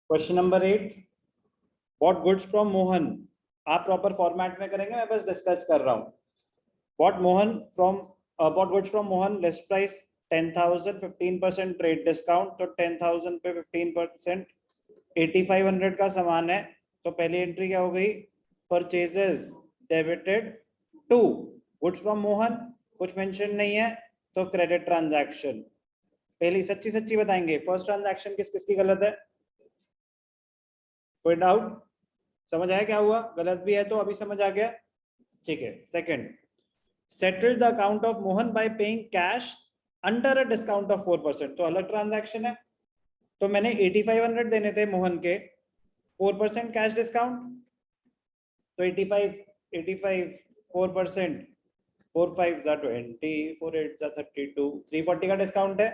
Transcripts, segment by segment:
Question number 8, bought goods from Mohan. आप proper format में करेंगे, मैं बस डिस्कस कर रहा हूँ। Bought goods from Mohan, list price 10,000, 15% trade discount, तो 10,000 पे 15%, 8,500 का सामान है। तो पहली एंट्री क्या हो गई? Purchases debited to goods from Mohan, कुछ मेंशन नहीं है तो क्रेडिट ट्रांजैक्शन। पहली सच्ची सच्ची बताएंगे, फर्स्ट ट्रांजैक्शन किस किस की गलत है? कोई डाउट? समझ आया क्या हुआ? गलत भी है तो अभी समझ आ गया, ठीक है। Second, settled the account of Mohan bye paying cash under a discount of 4%, तो अलग ट्रांजैक्शन है। तो मैंने 8,500 देने थे मोहन के, 4% कैश डिस्काउंट, तो 85 4%, 4 5 जा 20, 4 8 जा 32, 340 का डिस्काउंट है।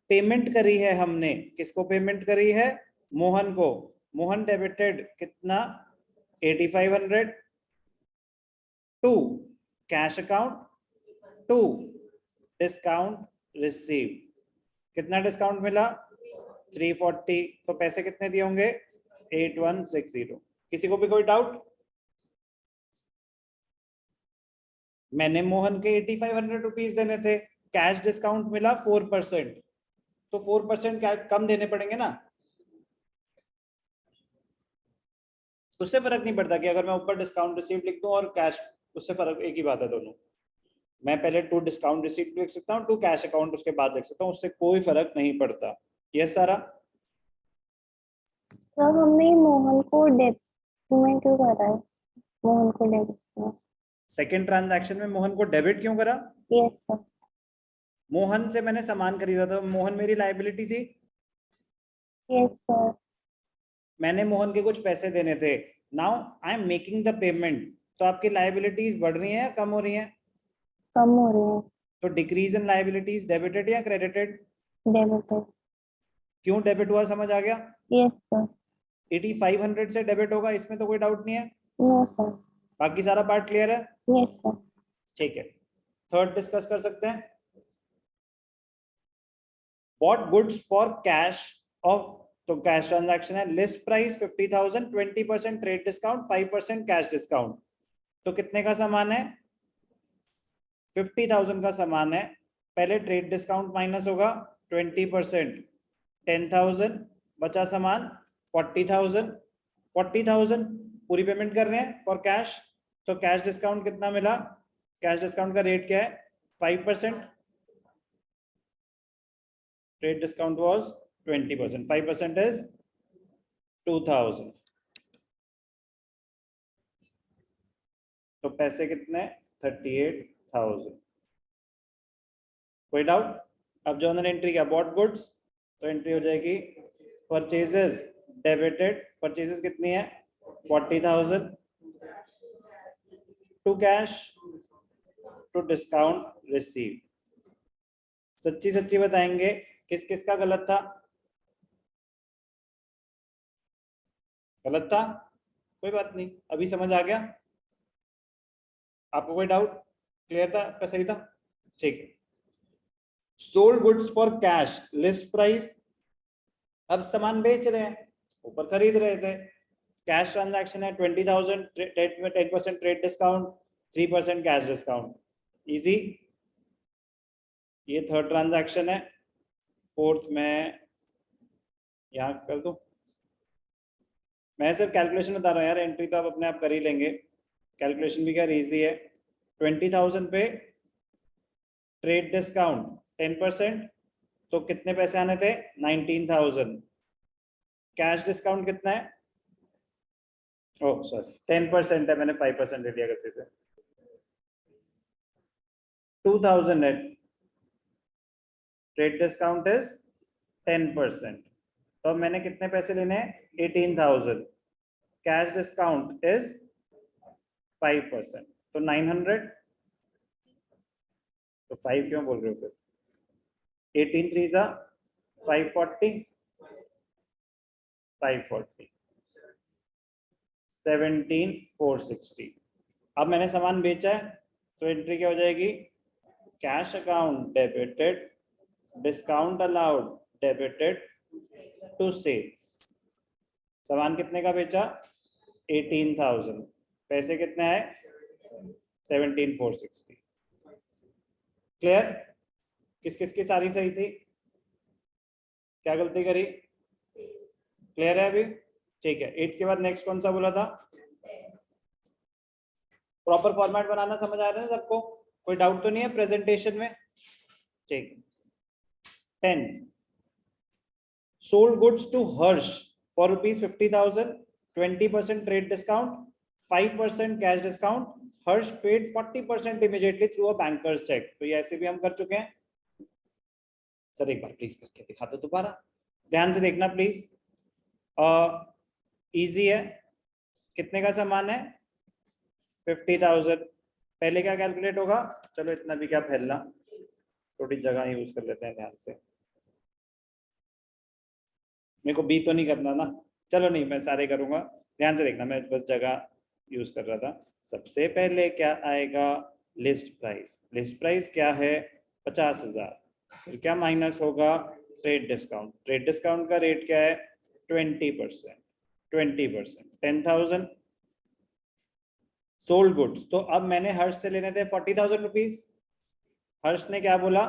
पेमेंट करी है हमने, किसको पेमेंट करी है? मोहन को। मोहन डेबिटेड कितना? 8,500 to cash account to discount receive. कितना डिस्काउंट मिला? 340। तो पैसे कितने दिए होंगे? 8160। किसी को भी कोई डाउट? मैंने मोहन के 8,500 रुपीज देने थे, कैश डिस्काउंट मिला 4%, तो 4% कम देने पड़ेंगे ना। उससे फर्क नहीं पड़ता कि अगर मैं ऊपर डिस्काउंट रिसीव लिख दूं और कैश, उससे फर्क एक ही बात है दोनों। मैं पहले टू डिस्काउंट रिसीव लिख सकता हूँ, टू कैश अकाउंट उसके बाद लिख सकता हूँ, उससे कोई फर्क नहीं पड़ता। यस सारा? सर हमने मोहन को डेबिट में क्यों करा है? मोहन को डेबिट में। सेकेंड ट्रांजैक्शन में मोहन को डेबिट क्यों करा? Yes sir. मोहन से मैंने सामान खरीदा था, मोहन मेरी लायबिलिटी थी। Yes sir. मैंने मोहन के कुछ पैसे देने थे, now I am making the payment, तो आपकी लायबिलिटीज बढ़ रही हैं या कम हो रही हैं? कम हो रही है। तो डिक्रीज इन लायबिलिटीज डेबिटेड या क्रेडिटेड? डेबिटेड। क्यों डेबिट हुआ समझ आ गया? Yes sir. 8,500 से डेबिट होगा, इसमें तो कोई डाउट नहीं है। No sir. बाकी सारा पार्ट क्लियर है? Yes sir. ठीक है। थर्ड डिस्कस कर सकते हैं। Bought goods for cash of, तो कैश ट्रांजैक्शन है। List price 50,000, 20% trade discount, 5% cash discount, तो कितने का सामान है? 50,000 का सामान है। पहले ट्रेड डिस्काउंट माइनस होगा 20%, 10,000, बचा सामान 40,000। 40,000 पूरी पेमेंट कर रहे हैं फॉर कैश, तो कैश डिस्काउंट कितना मिला? कैश डिस्काउंट का रेट क्या है? 5%। Trade discount was 20%, 5% is 2,000। तो पैसे कितने? 38,000। कोई डाउट? अब जो उन्होंने एंट्री किया बॉट गुड्स, तो एंट्री हो जाएगी परचेजेस डेबिटेड, परचेजेस कितनी है? 40,000 to cash to discount receive. सच्ची सच्ची बताएंगे किस किस का गलत था? गलत था, कोई बात नहीं, अभी समझ आ गया। आपको कोई डाउट? क्लियर था? आपका सही था, ठीक है। Sold goods for cash, list price, अब सामान बेच रहे हैं, ऊपर खरीद रहे थे। कैश ट्रांजैक्शन है 20,000, 10% trade discount, 3% cash discount, easy. ये थर्ड ट्रांजैक्शन है। फोर्थ में यहाँ कर दूं, मैं सिर्फ कैलकुलेशन बता रहा हूँ यार, एंट्री तो आप अपने आप कर ही लेंगे। कैलकुलेशन भी क्या इजी है। 20,000 पे ट्रेड डिस्काउंट 10%, तो कितने पैसे आने थे? 19,000। कैश डिस्काउंट कितना है? ओह सॉरी, 10% है, मैंने 5% ले लिया गलती से। 2,000 है, ट्रेड डिस्काउंट इज 10%, तो अब मैंने कितने पैसे लेने हैं? 18,000। कैश डिस्काउंट इज 5%, तो 900। तो 5 क्यों बोल रहे हो फिर? 18 3 जा 540, 540, 17,460। अब मैंने सामान बेचा है, तो एंट्री क्या हो जाएगी? Cash account debited, discount allowed debited to sales. सामान कितने का बेचा? 18,000। पैसे कितने आए? 17,460। क्लियर? किस किस की सारी सही थी? क्या गलती करी? क्लियर है अभी? ठीक है। 8 के बाद नेक्स्ट कौन सा बोला था? प्रॉपर फॉर्मेट बनाना समझ आ रहा है सबको? कोई डाउट तो नहीं है प्रेजेंटेशन में? ठीक। 10th, sold goods to Harsh for ₹50,000, 20% trade discount, 5% cash discount. Harsh paid 40% immediately through a banker's check. तो ये ऐसे भी हम कर चुके हैं। सर एक बार प्लीज करके दिखा दो दोबारा, ध्यान से देखना प्लीज। इजी है। कितने का सामान है? 50,000। पहले क्या कैलकुलेट होगा? चलो इतना भी क्या फैलना, थोड़ी जगह यूज कर लेते हैं ध्यान से। मेरे को बी तो नहीं करना ना, चलो नहीं मैं सारे करूंगा, ध्यान से देखना, मैं बस जगह यूज कर रहा था। सबसे पहले क्या आएगा? List price. लिस्ट प्राइस क्या है? 50,000। फिर क्या माइनस होगा? Trade discount. ट्रेड डिस्काउंट का रेट क्या है? 20%। 20% 10,000। सोल्ड गुड्स, तो अब मैंने हर्ष से लेने थे 40,000 रुपीज। हर्ष ने क्या बोला?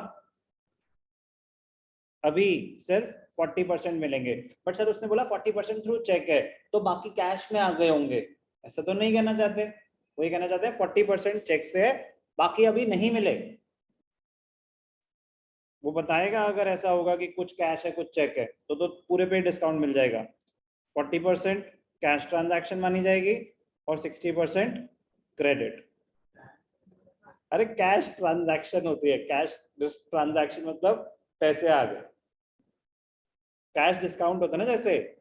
अभी सिर्फ 40% मिलेंगे। बट सर उसने बोला 40% थ्रू चेक है, तो बाकी कैश में आ गए होंगे। ऐसा तो नहीं कहना चाहते, वही कहना चाहते हैं 40% चेक से है, बाकी अभी नहीं मिले। वो बताएगा अगर ऐसा होगा कि कुछ कैश है कुछ चेक है, तो पूरे पे डिस्काउंट मिल जाएगा। 40% कैश ट्रांजैक्शन मानी जाएगी और 60% क्रेडिट। अरे कैश ट्रांजैक्शन होती है, कैश ट्रांजैक्शन मतलब पैसे आ गए। कैश डिस्काउंट होता है ना, जैसे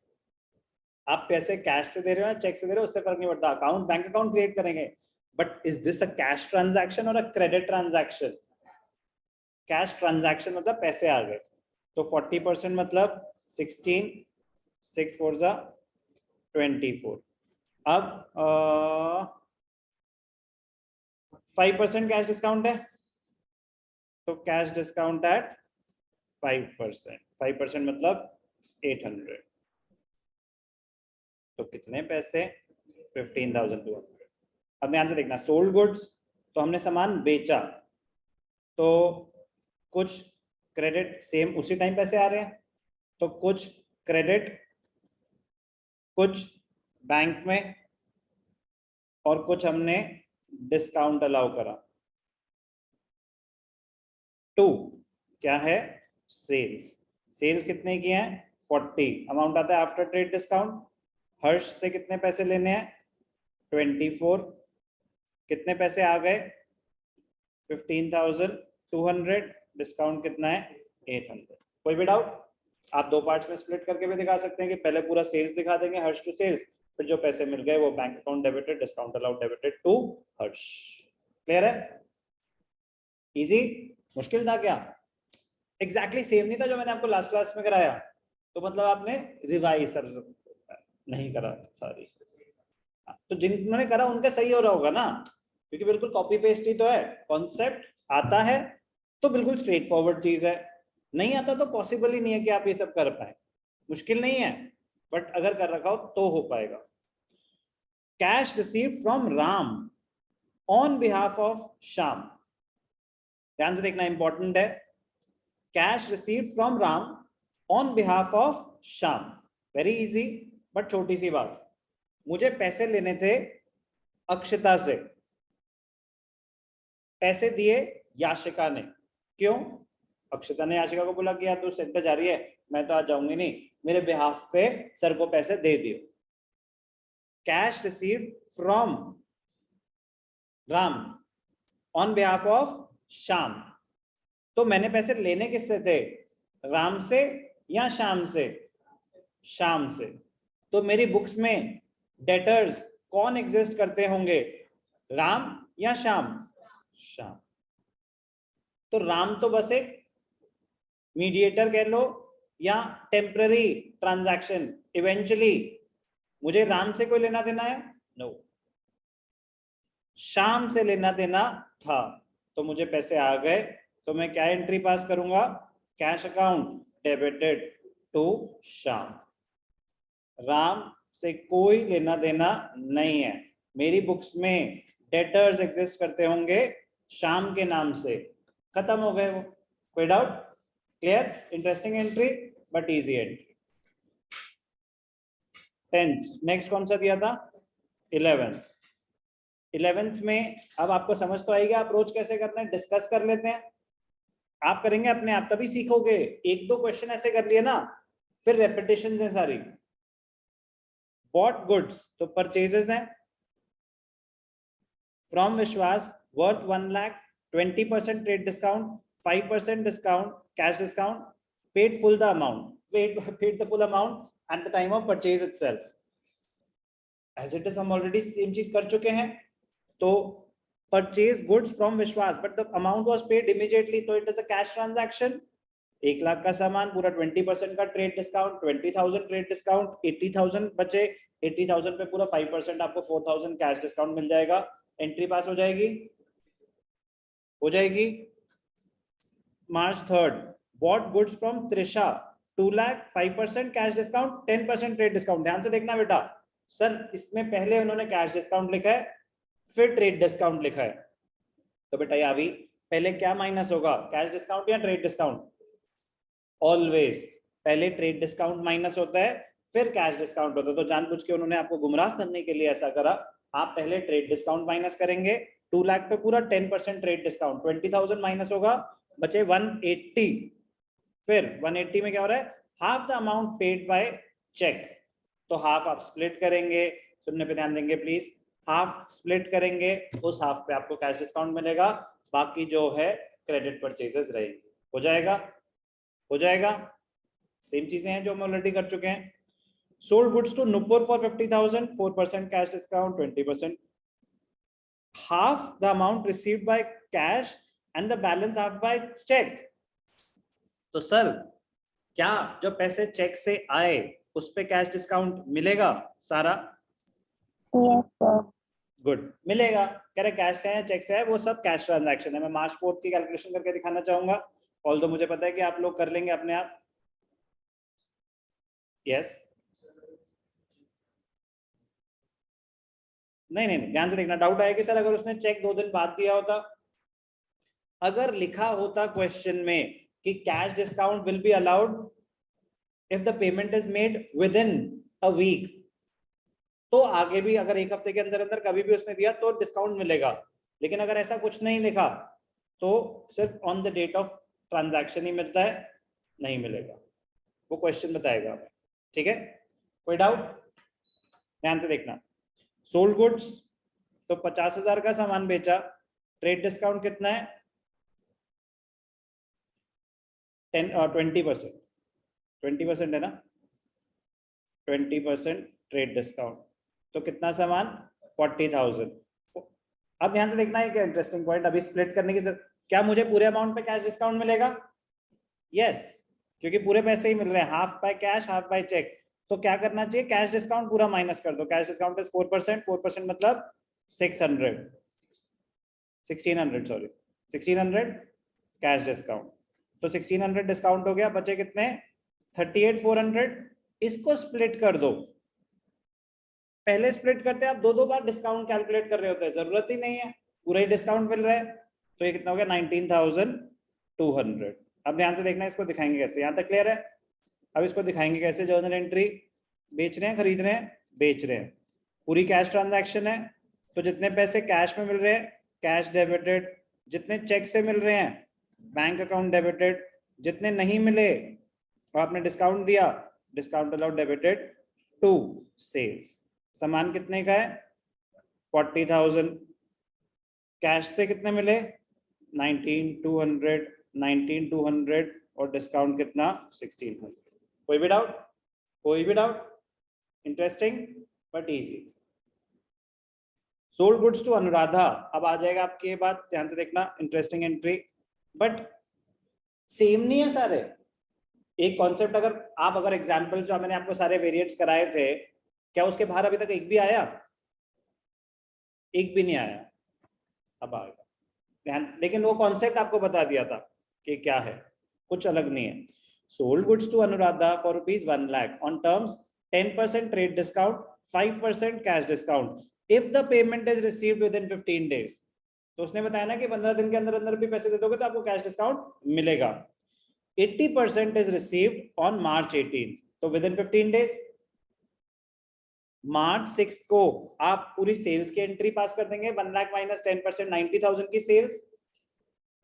आप पैसे कैश से दे रहे हो या चेक से दे रहे हो उससे फर्क नहीं पड़ता, अकाउंट बैंक अकाउंट क्रिएट करेंगे। But is this a cash transaction और a credit transaction? Cash transaction मतलब पैसे आ गए, तो 40% मतलब 16, 6 4 जा 24। अब 5% कैश डिस्काउंट है, तो कैश डिस्काउंट एट 5%। 5% मतलब 800। तो कितने पैसे? 15,200। अब ध्यान से देखना, सोल्ड गुड्स तो हमने सामान बेचा, तो कुछ क्रेडिट सेम उसी टाइम पैसे आ रहे हैं, तो कुछ क्रेडिट, कुछ बैंक में, और कुछ हमने डिस्काउंट अलाउ करा। 2 क्या है? सेल्स। सेल्स कितने की हैं? 40। अमाउंट आता है आफ्टर ट्रेड डिस्काउंट। हर्ष से कितने पैसे लेने हैं? 24। कितने पैसे आ गए? 15,200। डिस्काउंट कितना है? 800। कोई भी डाउट? आप दो पार्ट्स में स्प्लिट करके भी दिखा सकते हैं कि पहले पूरा सेल्स दिखा देंगे, हर्ष टू सेल्स, फिर जो पैसे मिल गए वो bank account debited, discount allowed debited to Harsh. Clear है? इजी? मुश्किल था क्या? एग्जैक्टली सेम नहीं था जो मैंने आपको लास्ट क्लास में कराया, तो मतलब आपने रिवाइज सर नहीं करा, सॉरी। तो जिन्होंने करा उनका सही हो रहा होगा ना, क्योंकि बिल्कुल कॉपी पेस्ट ही तो है। कॉन्सेप्ट आता है तो बिल्कुल स्ट्रेट फॉरवर्ड चीज है, नहीं आता तो पॉसिबल ही नहीं है कि आप ये सब कर पाए। मुश्किल नहीं है, बट अगर कर रखा हो तो हो पाएगा। Cash received from Ram on behalf of Shyam. ध्यान से देखना, इंपॉर्टेंट है। Cash received from Ram on behalf of Shyam. Very easy, but छोटी सी बात, मुझे पैसे लेने थे अक्षिता से, पैसे दिए याशिका ने। क्यों? अक्षिता ने याशिका को बोला कि यार तू सेंटर जा रही है, मैं तो आज जाऊंगी नहीं, मेरे बिहाफ पे सर को पैसे दे दियो। Cash received from Ram on behalf of Shyam. तो मैंने पैसे लेने किससे थे? राम से या श्याम से? श्याम से। तो मेरी बुक्स में डेटर्स कौन एग्जिस्ट करते होंगे? राम या श्याम? श्याम। तो राम तो बस एक मीडिएटर कह लो या टेम्पररी ट्रांजैक्शन, इवेंचुअली मुझे राम से कोई लेना देना है? नो, श्याम से लेना देना था, तो मुझे पैसे आ गए, तो मैं क्या एंट्री पास करूंगा? Cash account debited to Shyam. Ram से कोई लेना देना नहीं है। मेरी बुक्स में डेटर्स एग्जिस्ट करते होंगे श्याम के नाम से, खत्म हो गए वो। कोई doubt? Clear? Interesting entry but easy entry. 10th, next कौन सा दिया था? 11th। 11th में अब आपको समझ तो आएगा अप्रोच कैसे करना है, डिस्कस कर लेते हैं। आप करेंगे अपने आप तभी सीखोगे। एक दो क्वेश्चन ऐसे कर लिए ना, फिर रेपिटेशन है सारी। बॉट गुड्स तो परचेजेस हैं फ्रॉम विश्वास worth 1 lakh, 20% trade discount, 5% discount, cash discount, paid full the amount, paid the full amount at the time of purchase itself. As it is हम ऑलरेडी सेम चीज कर चुके हैं। तो purchase goods from विश्वास but the amount was paid immediately, तो it is a cash transaction। 1 lakh का सामान, पूरा 20% का ट्रेड डिस्काउंट, 20,000 ट्रेड डिस्काउंट, 80,000 बचे, 80,000 पे पूरा 5% आपको 4,000 कैश डिस्काउंट मिल जाएगा। एंट्री पास हो जाएगी? हो जाएगी। March 3rd, bought goods from Trisha 2 lakh, 5% cash discount, 10% trade discount. ध्यान से देखना बेटा, सर इसमें पहले उन्होंने कैश डिस्काउंट लिखा है, फिर ट्रेड डिस्काउंट लिखा है, तो बेटा ये अभी पहले क्या माइनस होगा, कैश डिस्काउंट या ट्रेड डिस्काउंट? ऑलवेज पहले ट्रेड डिस्काउंट माइनस होता है, फिर कैश डिस्काउंट होता है। तो जानबूझ के उन्होंने आपको गुमराह करने के लिए ऐसा करा। आप पहले ट्रेड डिस्काउंट माइनस करेंगे, 2 लाख पे पूरा 10% ट्रेड डिस्काउंट, 20,000 माइनस होगा, बचे 180। फिर 180 में क्या हो रहा है, half the amount paid by cheque, तो हाफ आप स्प्लिट करेंगे। सुनने पे ध्यान देंगे प्लीज, हाफ स्प्लिट करेंगे, उस हाफ पे आपको कैश डिस्काउंट मिलेगा, बाकी जो है क्रेडिट परचेजेस रहेंगे। हो जाएगा? हो जाएगा। सेम चीजें हैं जो हम ऑलरेडी कर चुके हैं। Sold goods to Nupur for 50,000, 4% cash discount, 20%, half the amount received by cash and the balance half by cheque. तो सर क्या जो पैसे चेक से आए उस पे कैश डिस्काउंट मिलेगा सारा? Yes sir. गुड, मिलेगा। कह रहे कैश से है चेक से है, वो सब कैश ट्रांजैक्शन है। मैं मार्च 4 की कैलकुलेशन करके दिखाना चाहूंगा, ऑल्दो मुझे पता है कि आप लोग कर लेंगे अपने आप। यस नहीं, ध्यान से देखना, डाउट आया कि सर अगर उसने चेक 2 दिन बाद दिया होता, अगर लिखा होता क्वेश्चन में कि cash discount will be allowed if the payment is made within a week, तो आगे भी अगर 1 हफ्ते के अंदर अंदर कभी भी उसने दिया तो डिस्काउंट मिलेगा। लेकिन अगर ऐसा कुछ नहीं लिखा तो सिर्फ on the date of transaction ही मिलता है, नहीं मिलेगा। वो क्वेश्चन बताएगा हमें, ठीक है? कोई डाउट? ध्यान से देखना। सोल्ड गुड्स तो 50,000 का सामान बेचा, ट्रेड डिस्काउंट कितना है? 20%। 20% है ना, 20% ट्रेड डिस्काउंट, तो कितना सामान? 40,000। अब ध्यान से देखना है क्या इंटरेस्टिंग पॉइंट, अभी स्प्लिट करने की जरूरत, क्या मुझे पूरे अमाउंट पे कैश डिस्काउंट मिलेगा? यस, क्योंकि पूरे पैसे ही मिल रहे हैं, half by cash half by cheque. तो क्या करना चाहिए, कैश डिस्काउंट पूरा माइनस कर दो। कैश डिस्काउंट इज 4%, 4% मतलब 1600 कैश डिस्काउंट, तो 1600 डिस्काउंट हो गया, बचे कितने? 38,400। इसको स्प्लिट कर दो। पहले स्प्लिट करते आप 2 बार डिस्काउंट कैलकुलेट कर रहे होते हैं, जरूरत ही नहीं है, पूरा ही डिस्काउंट मिल रहा है। तो ये कितना हो गया? 19,200। अब ध्यान से देखना, इसको दिखाएंगे कैसे, यहां तक क्लियर है? अब इसको दिखाएंगे कैसे। जर्नल एंट्री, बेच रहे हैं, खरीद रहे हैं, बेच रहे हैं, पूरी कैश ट्रांजैक्शन है, तो जितने पैसे कैश में मिल रहे हैं कैश डेबिटेड, जितने चेक से मिल रहे हैं बैंक अकाउंट डेबिटेड, जितने नहीं मिले और आपने डिस्काउंट दिया, discount allowed debited to sales. सामान कितने का है? 40,000। कैश से कितने मिले? 19,200 और डिस्काउंट कितना? 1,600। कोई भी डाउट? कोई भी doubt? Interesting but easy. Sold goods to Anuradha, अब आ जाएगा आपकी ये बात, ध्यान से देखना, इंटरेस्टिंग एंट्री बट सेम नहीं है सारे। एक कॉन्सेप्ट अगर एग्जांपल्स जो मैंने आपको सारे वेरिएंट्स कराए थे, क्या उसके बाहर अभी तक एक भी आया? एक भी नहीं आया, अब आएगा। ध्यान, लेकिन वो कॉन्सेप्ट आपको बता दिया था कि क्या है, कुछ अलग नहीं है। Sold goods to Anuradha for ₹1 lakh on terms 10% trade discount, 5% cash discount if the payment is received within 15 days. तो उसने बताया ना कि 15 दिन के अंदर अंदर भी पैसे दे दोगे तो आपको कैश डिस्काउंट मिलेगा. 80% is received on March 18th, तो within 15 days. मार्च 6 को आप पूरी सेल्स की एंट्री पास कर देंगे, 1 लाख माइनस 10%, 90,000 की सेल्स.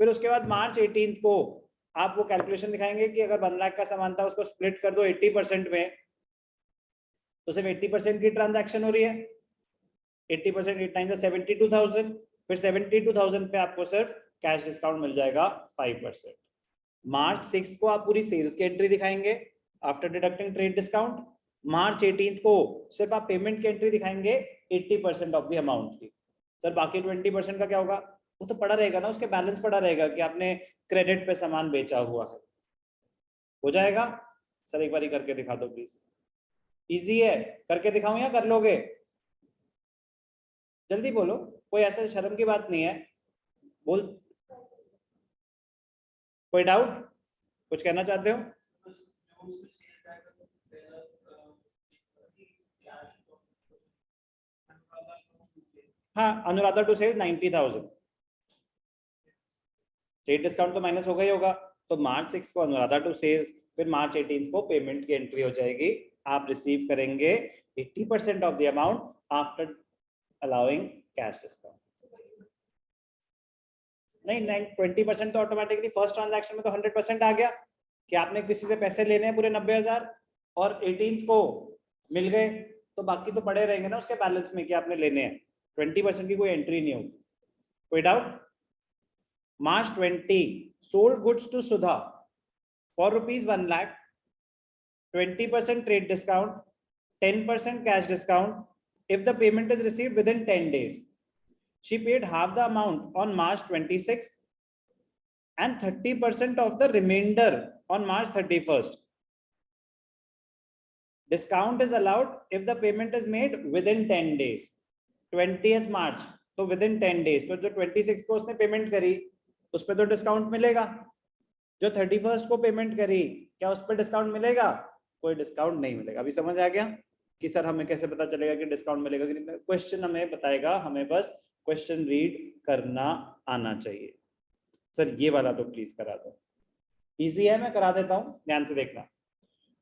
फिर उसके बाद मार्च 18 को आप वो कैलकुलेशन दिखाएंगे कि अगर 1 लाख का सामान था उसको स्प्लिट कर दो 80% में, तो सिर्फ 80% की ट्रांजैक्शन हो रही है. 80% 8 टाइम्स 72,000. फिर 72,000 पे आपको सिर्फ कैश डिस्काउंट मिल जाएगा 5%. मार्च 6 को आप पूरी सेल्स की एंट्री दिखाएंगे आफ्टर डिडक्टिंग ट्रेड डिस्काउंट. मार्च 18 को सिर्फ आप पेमेंट की एंट्री दिखाएंगे 80% ऑफ द अमाउंट की. सर बाकी 20% का क्या होगा? वो तो पड़ा रहेगा ना, उसके बैलेंस पड़ा रहेगा कि आपने क्रेडिट पे सामान बेचा हुआ है. हो जाएगा? सर एक बार करके दिखा दो प्लीज. इजी है, करके दिखाऊं या कर लोगे? जल्दी बोलो, कोई ऐसा शर्म की बात नहीं है. बोल. कोई डाउट? कुछ कहना चाहते हो? हाँ, Anuradha to sale 90,000. Trade discount तो माइनस होगा ही होगा. तो मार्च 6 को अनुराधा टू सेल्स, फिर मार्च 18 को पेमेंट की एंट्री हो जाएगी. आप रिसीव करेंगे 80% of the amount after allowing cash discount. नहीं, 20% तो ऑटोमेटिकली फर्स्ट ट्रांजैक्शन में तो 100% आ गया कि आपने किसी से पैसे लेने हैं पूरे 90,000 और 18 को मिल गए, तो बाकी तो पड़े रहेंगे ना उसके बैलेंस में कि आपने लेने हैं. 20% की कोई एंट्री नहीं होगी. कोई doubt? March 20 sold goods to Sudha for rupees 1 lakh, 20% trade discount, 10% cash discount if the payment is received within 10 days. She paid half the amount on March 26th and 30% of the remainder on March 31st. Discount is allowed if the payment is made within 10 days. 20th March, तो within 10 days. तो जो 26 को उसने payment करी उस पर तो discount मिलेगा. जो 31st को पेमेंट करी क्या उस पर डिस्काउंट मिलेगा? कोई डिस्काउंट नहीं मिलेगा. अभी समझ आ गया कि सर हमें कैसे पता चलेगा कि डिस्काउंट मिलेगा कि नहीं? क्वेश्चन हमें बताएगा, हमें बस क्वेश्चन रीड करना आना चाहिए. सर ये वाला तो प्लीज करा दो. इजी है, मैं करा देता हूं, ध्यान से देखना.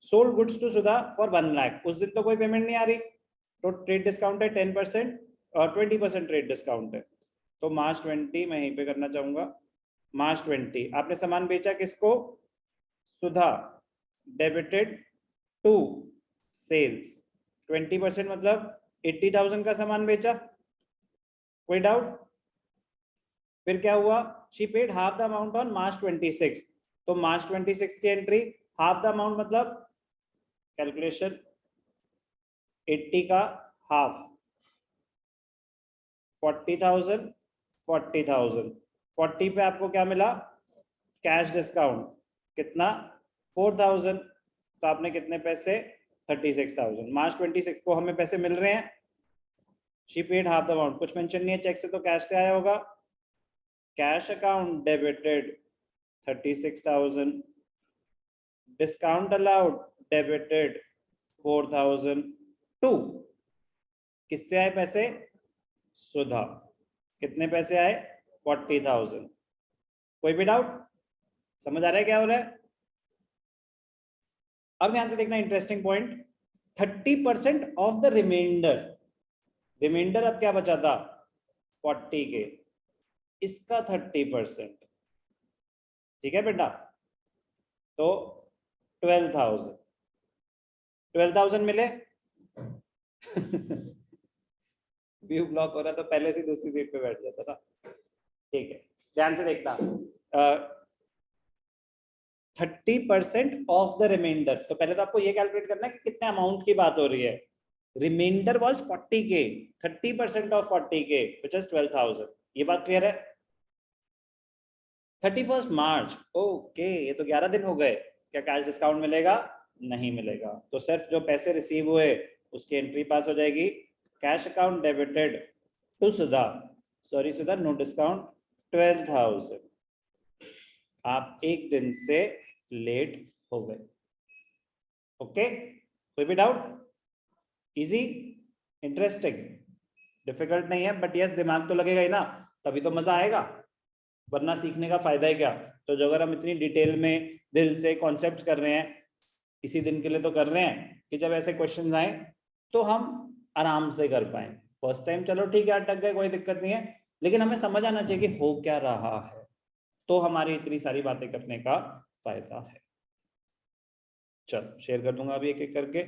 Sold goods to Sudha for 1 lakh. उस दिन तो कोई पेमेंट नहीं आ रही, तो ट्रेड डिस्काउंट है 10% और 20% ट्रेड डिस्काउंट है. तो मार्च 20 मैं यहीं पे करना चाहूंगा. मार्च 20 आपने सामान बेचा किसको? सुधा. Debited to sales. 20% मतलब 80,000 का सामान बेचा. कोई डाउट? फिर क्या हुआ? She paid half the amount on March 26. तो मार्च 26 की एंट्री, हाफ द अमाउंट मतलब कैलकुलेशन 80 का हाफ 40,000. 40,000 40 पे आपको क्या मिला? Cash discount. कितना? 4,000. तो आपने कितने पैसे? 36,000. मार्च 26 को हमें पैसे मिल रहे हैं. She paid half the amount. कुछ मेंशन नहीं है चेक से, तो कैश से आया होगा. Cash account debited 36,000. Discount allowed debited 4,002. किससे आए पैसे? सुधा. कितने पैसे आए? 40,000. कोई भी डाउट? समझ आ रहा है क्या हो रहा है? अब ध्यान से देखना, interesting point. 30% of the reminder. Reminder अब क्या बचा था? 40 के. इसका 30%. ठीक है बेटा? तो 12,000. 12,000 मिले. व्यू ब्लॉक हो रहा तो पहले से दूसरी सीट पे बैठ जाता था. ठीक है, ध्यान से देखना. 30% ऑफ द रिमाइंडर. तो पहले तो आपको ये कैलकुलेट करना है कि कितने अमाउंट की बात हो रही है. Reminder was 40K. 30% of 40K which is 12,000. ये बात क्लियर है? 31 मार्च. ओके, ये तो 11 दिन हो गए. क्या कैश डिस्काउंट मिलेगा? नहीं मिलेगा. तो सिर्फ जो पैसे रिसीव हुए उसकी एंट्री पास हो जाएगी. Cash account debited to Sudha. Sorry Sudha, no discount. 12,000. आप एक दिन से लेट हो गए. ओके, कोई भी डाउट? इजी, इंटरेस्टिंग, डिफिकल्ट नहीं है, बट यस दिमाग तो लगेगा ही ना, तभी तो मजा आएगा, वरना सीखने का फायदा ही क्या। तो जो अगर हम इतनी डिटेल में दिल से कॉन्सेप्ट्स कर रहे हैं, इसी दिन के लिए तो कर रहे हैं कि जब ऐसे क्वेश्चंस आए तो हम आराम से कर पाए। फर्स्ट टाइम चलो ठीक है अटक गए, कोई दिक्कत नहीं है, लेकिन हमें समझ आना चाहिए कि हो क्या रहा है, तो हमारी इतनी सारी बातें करने का फायदा है। चलो शेयर कर दूंगा अभी एक एक करके।